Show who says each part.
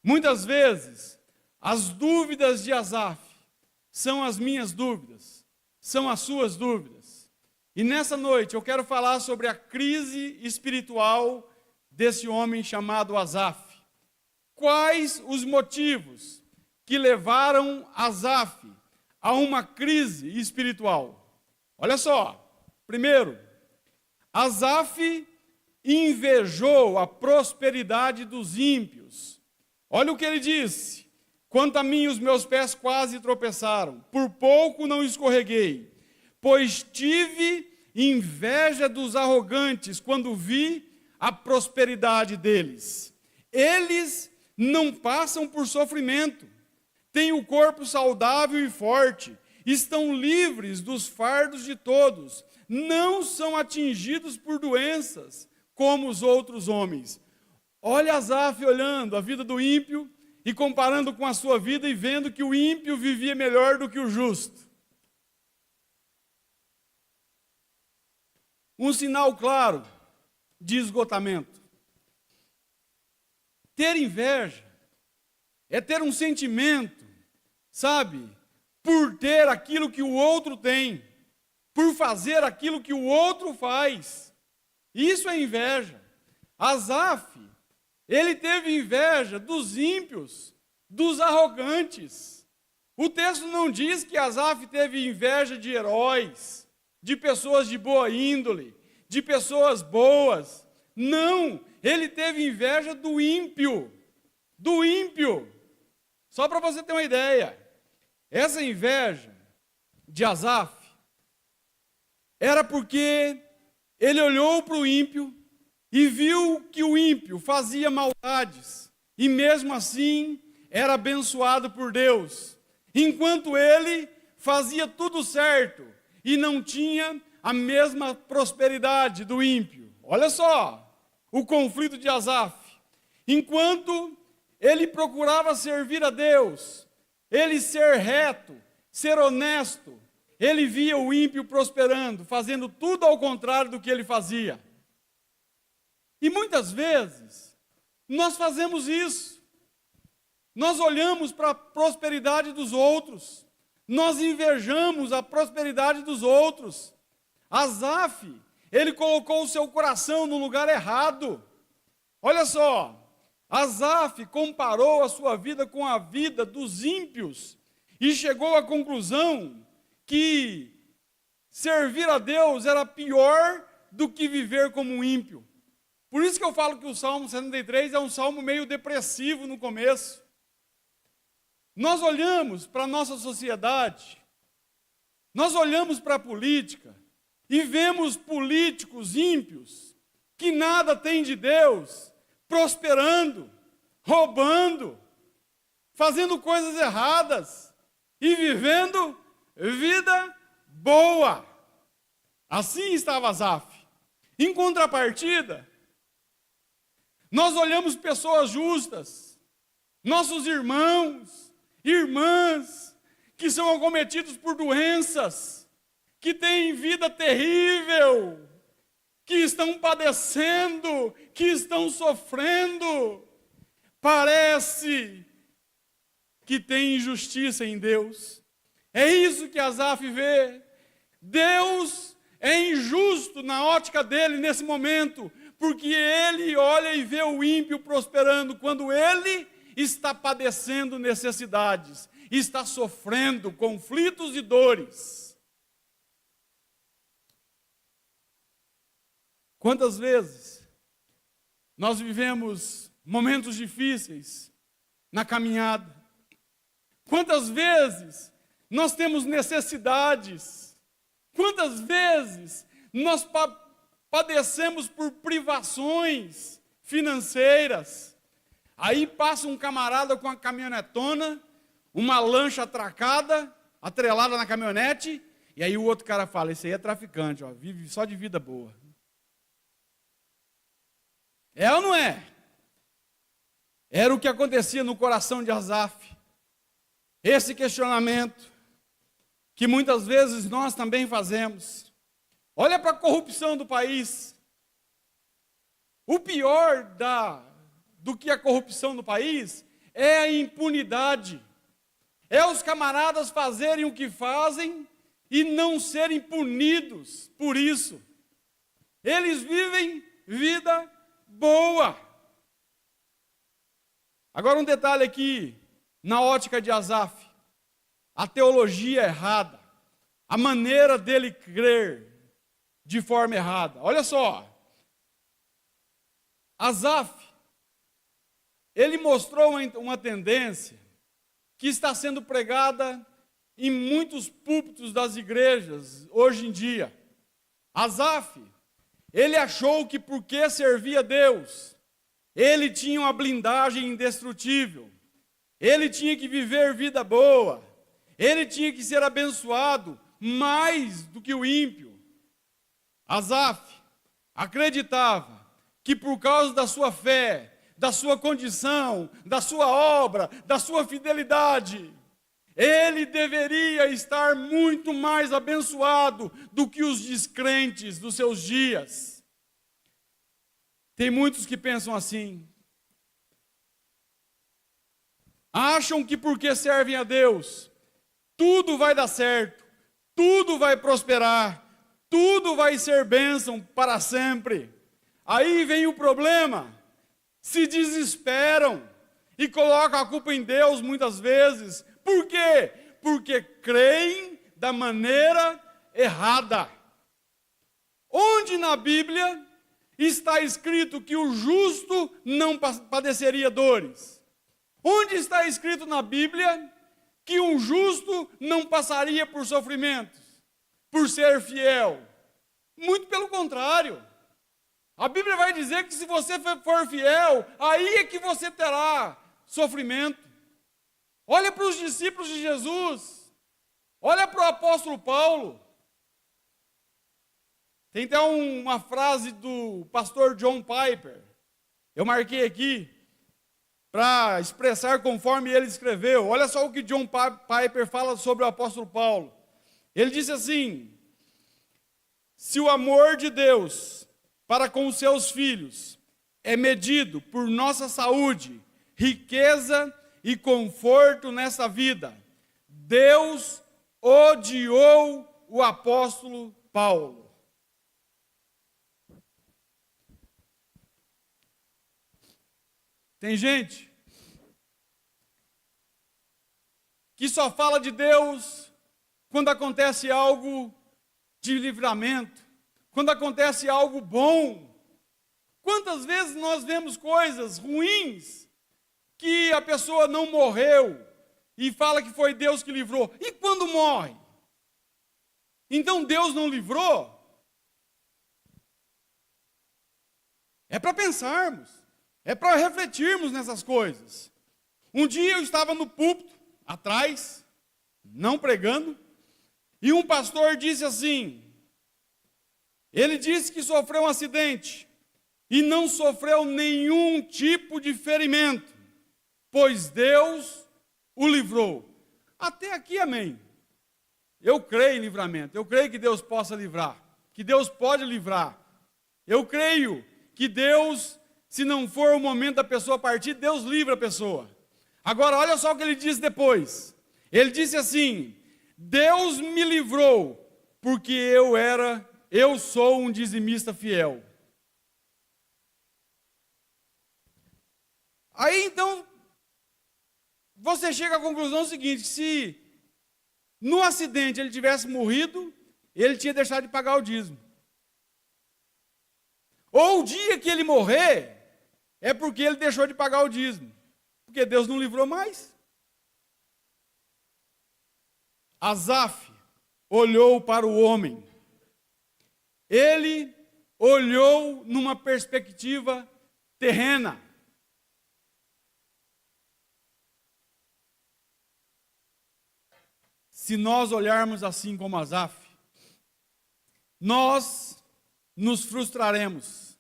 Speaker 1: Muitas vezes, as dúvidas de Asaf são as minhas dúvidas, são as suas dúvidas. E nessa noite eu quero falar sobre a crise espiritual desse homem chamado Asaf. Quais os motivos que levaram Asaf a uma crise espiritual? Olha só, primeiro, Asaf invejou a prosperidade dos ímpios. Olha o que ele disse: quanto a mim, os meus pés quase tropeçaram, por pouco não escorreguei, pois tive inveja dos arrogantes quando vi a prosperidade deles. Eles não passam por sofrimento, têm o corpo saudável e forte, estão livres dos fardos de todos, não são atingidos por doenças como os outros homens. Olha Asaf olhando a vida do ímpio e comparando com a sua vida e vendo que o ímpio vivia melhor do que o justo. Um sinal claro de esgotamento. Ter inveja é ter um sentimento, sabe, por ter aquilo que o outro tem, por fazer aquilo que o outro faz. Isso é inveja. Asaf, ele teve inveja dos ímpios, dos arrogantes. O texto não diz que Asaf teve inveja de heróis, de pessoas de boa índole, de pessoas boas. Não, ele teve inveja do ímpio. Do ímpio. Só para você ter uma ideia, essa inveja de Asaf era porque ele olhou para o ímpio e viu que o ímpio fazia maldades, e mesmo assim era abençoado por Deus, enquanto ele fazia tudo certo e não tinha a mesma prosperidade do ímpio. Olha só o conflito de Asaf. Enquanto ele procurava servir a Deus, ele ser reto, ser honesto, ele via o ímpio prosperando, fazendo tudo ao contrário do que ele fazia. E muitas vezes, nós fazemos isso. Nós olhamos para a prosperidade dos outros, nós invejamos a prosperidade dos outros. Asaf, ele colocou o seu coração no lugar errado. Olha só, Asaf comparou a sua vida com a vida dos ímpios e chegou à conclusão que servir a Deus era pior do que viver como um ímpio. Por isso que eu falo que o Salmo 73 é um salmo meio depressivo no começo. Nós olhamos para a nossa sociedade, nós olhamos para a política e vemos políticos ímpios que nada têm de Deus, prosperando, roubando, fazendo coisas erradas e vivendo vida boa. Assim estava Asaf. Em contrapartida, nós olhamos pessoas justas, nossos irmãos, irmãs, que são acometidos por doenças, que têm vida terrível, que estão padecendo, que estão sofrendo. Parece que tem injustiça em Deus. É isso que Asaf vê. Deus é injusto na ótica dele nesse momento, porque ele olha e vê o ímpio prosperando, quando ele está padecendo necessidades, está sofrendo conflitos e dores. Quantas vezes nós vivemos momentos difíceis na caminhada? Quantas vezes nós temos necessidades? Quantas vezes nós padecemos por privações financeiras? Aí passa um camarada com uma caminhonetona, uma lancha atracada, atrelada na caminhonete, e aí o outro cara fala: esse aí é traficante, ó, vive só de vida boa. É ou não é? Era o que acontecia no coração de Asaf. Esse questionamento que muitas vezes nós também fazemos. Olha para a corrupção do país. O pior do que a corrupção do país é a impunidade. É os camaradas fazerem o que fazem e não serem punidos por isso. Eles vivem vida boa. Agora um detalhe aqui, na ótica de Asaf. A teologia errada. A maneira dele crer de forma errada. Olha só. Asaf, ele mostrou uma tendência que está sendo pregada em muitos púlpitos das igrejas hoje em dia. Asaf, ele achou que porque servia a Deus, ele tinha uma blindagem indestrutível, ele tinha que viver vida boa, ele tinha que ser abençoado mais do que o ímpio. Asaf acreditava que por causa da sua fé, da sua condição, da sua obra, da sua fidelidade, ele deveria estar muito mais abençoado do que os descrentes dos seus dias. Tem muitos que pensam assim. Acham que porque servem a Deus, tudo vai dar certo, tudo vai prosperar, tudo vai ser bênção para sempre. Aí vem o problema, se desesperam e colocam a culpa em Deus muitas vezes. Por quê? Porque creem da maneira errada. Onde na Bíblia está escrito que o justo não padeceria dores? Onde está escrito na Bíblia que um justo não passaria por sofrimentos, por ser fiel? Muito pelo contrário. A Bíblia vai dizer que se você for fiel, aí é que você terá sofrimento. Olha para os discípulos de Jesus. Olha para o apóstolo Paulo. Tem até uma frase do pastor John Piper. Eu marquei aqui para expressar conforme ele escreveu. Olha só o que John Piper fala sobre o apóstolo Paulo. Ele disse assim: se o amor de Deus para com os seus filhos é medido por nossa saúde, riqueza e conforto nessa vida, Deus odiou o apóstolo Paulo. Tem gente que só fala de Deus quando acontece algo de livramento, quando acontece algo bom. Quantas vezes nós vemos coisas ruins que a pessoa não morreu e fala que foi Deus que livrou? E quando morre? Então Deus não livrou? É para pensarmos, é para refletirmos nessas coisas. Um dia eu estava no púlpito, atrás, não pregando, e um pastor disse assim, ele disse que sofreu um acidente e não sofreu nenhum tipo de ferimento, pois Deus o livrou. Até aqui, amém. Eu creio em livramento, eu creio que Deus possa livrar, que Deus pode livrar. Eu creio que Deus, se não for o momento da pessoa partir, Deus livra a pessoa. Agora, olha só o que ele disse depois. Ele disse assim, Deus me livrou, porque eu sou um dizimista fiel. Aí então, você chega à conclusão seguinte, se no acidente ele tivesse morrido, ele tinha deixado de pagar o dízimo. Ou o dia que ele morrer, é porque ele deixou de pagar o dízimo. Porque Deus não livrou mais. Asaf olhou para o homem. Ele olhou numa perspectiva terrena. Se nós olharmos assim como Asaf, nós nos frustraremos.